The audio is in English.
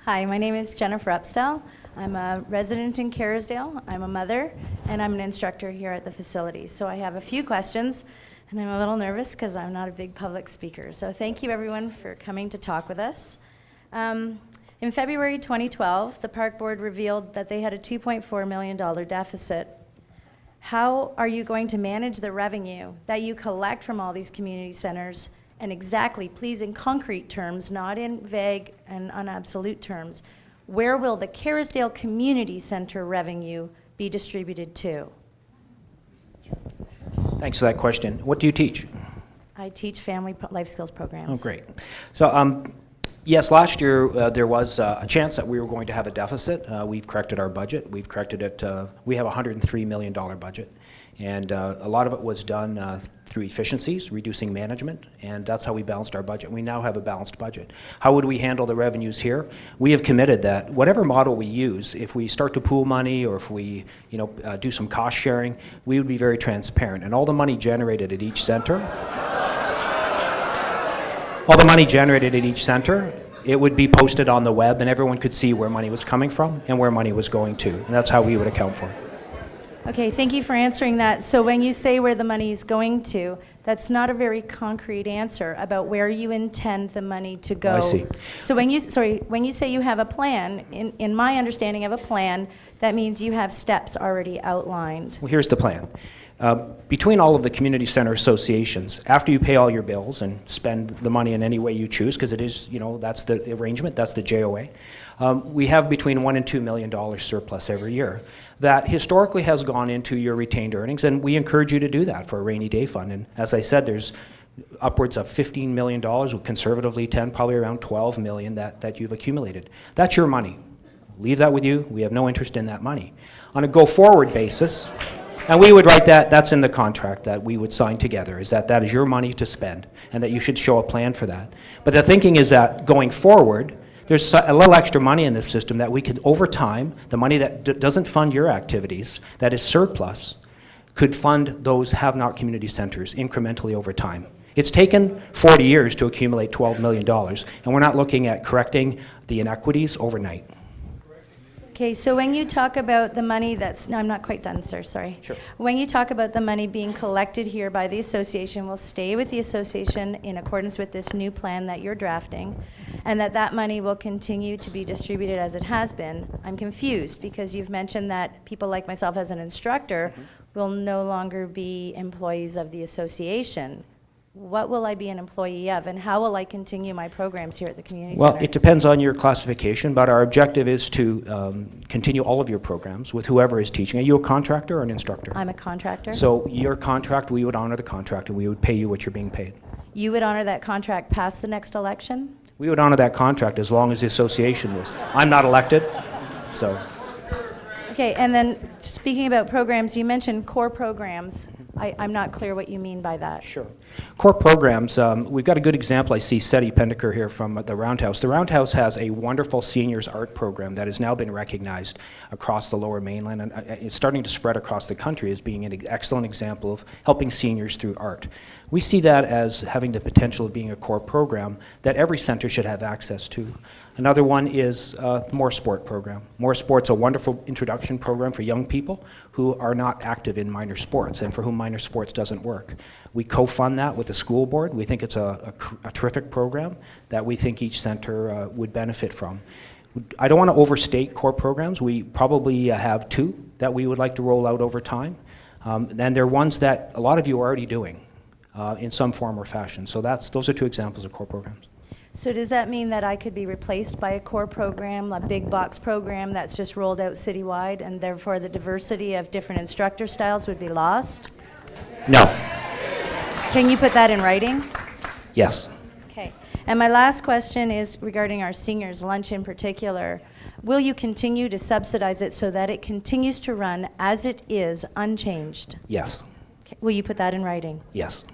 Hi, my name is Jennifer Upsdell. I'm a resident in Kerrisdale. I'm a mother, and I'm an instructor here at the facility. So I have a few questions, and I'm a little nervous because I'm not a big public speaker. So thank you, everyone, for coming to talk with us. In February 2012, the Park Board revealed that they had a $2.4 million deficit. How are you going to manage the revenue that you collect from all these community centers? And exactly, please, in concrete terms, not in vague and unabsolute terms, where will the Kerrisdale Community Centre revenue be distributed to? Thanks for that question. What do you teach? I teach family life skills programs. Oh, great. So, yes, last year there was a chance that we were going to have a deficit. We've corrected our budget. We've corrected it. We have a $103 million budget. And a lot of it was done through efficiencies, reducing management, and that's how we balanced our budget. We now have a balanced budget. How would we handle the revenues here? We have committed that whatever model we use, if we start to pool money or if we do some cost sharing, we would be very transparent. And all the money generated at each center, it would be posted on the web and everyone could see where money was coming from and where money was going to. And that's how we would account for it. Okay, thank you for answering that. So when you say where the money is going to, that's not a very concrete answer about where you intend the money to go. I see. So when you say you have a plan, in my understanding of a plan, that means you have steps already outlined. Well, here's the plan. Between all of the community center associations, after you pay all your bills and spend the money in any way you choose, because it is, that's the arrangement, that's the JOA, we have between $1 and $2 million surplus every year. That historically has gone into your retained earnings, and we encourage you to do that for a rainy day fund. And as I said, there's upwards of $15 million, conservatively 10, probably around $12 million that you've accumulated. That's your money. Leave that with you. We have no interest in that money. On a go-forward basis, and we would write that's in the contract that we would sign together, is that is your money to spend, and that you should show a plan for that. But the thinking is that going forward, there's a little extra money in this system that we could, over time, the money that doesn't fund your activities, that is surplus, could fund those have-not community centers incrementally over time. It's taken 40 years to accumulate $12 million, and we're not looking at correcting the inequities overnight. Okay, so when you talk about the money no, I'm not quite done, sir, sorry. Sure. When you talk about the money being collected here by the association, will stay with the association in accordance with this new plan that you're drafting, and that money will continue to be distributed as it has been. I'm confused because you've mentioned that people like myself as an instructor will no longer be employees of the association. What will I be an employee of, and how will I continue my programs here at the community center? Well, it depends on your classification, but our objective is to continue all of your programs with whoever is teaching. Are you a contractor or an instructor? I'm a contractor. So your contract, we would honor the contract, and we would pay you what you're being paid. You would honor that contract past the next election? We would honor that contract as long as the association was. I'm not elected, so. Okay, and then speaking about programs, you mentioned core programs. I'm not clear what you mean by that. Sure. Core programs, we've got a good example. I see Seti Pendiker here from the Roundhouse. The Roundhouse has a wonderful seniors art program that has now been recognized across the Lower Mainland, and it's starting to spread across the country as being an excellent example of helping seniors through art. We see that as having the potential of being a core program that every center should have access to. Another one is More Sport program. More Sport's a wonderful introduction program for young people who are not active in minor sports and for whom minor sports doesn't work. We co-fund that with the school board. We think it's a terrific program that we think each center would benefit from. I don't want to overstate core programs. We probably have 2 that we would like to roll out over time. And they're ones that a lot of you are already doing in some form or fashion. So those are 2 examples of core programs. So does that mean that I could be replaced by a core program, a big box program that's just rolled out citywide, and therefore the diversity of different instructor styles would be lost? No. Can you put that in writing? Yes. Okay. And my last question is regarding our seniors' lunch in particular. Will you continue to subsidize it so that it continues to run as it is, unchanged? Yes. Okay. Will you put that in writing? Yes.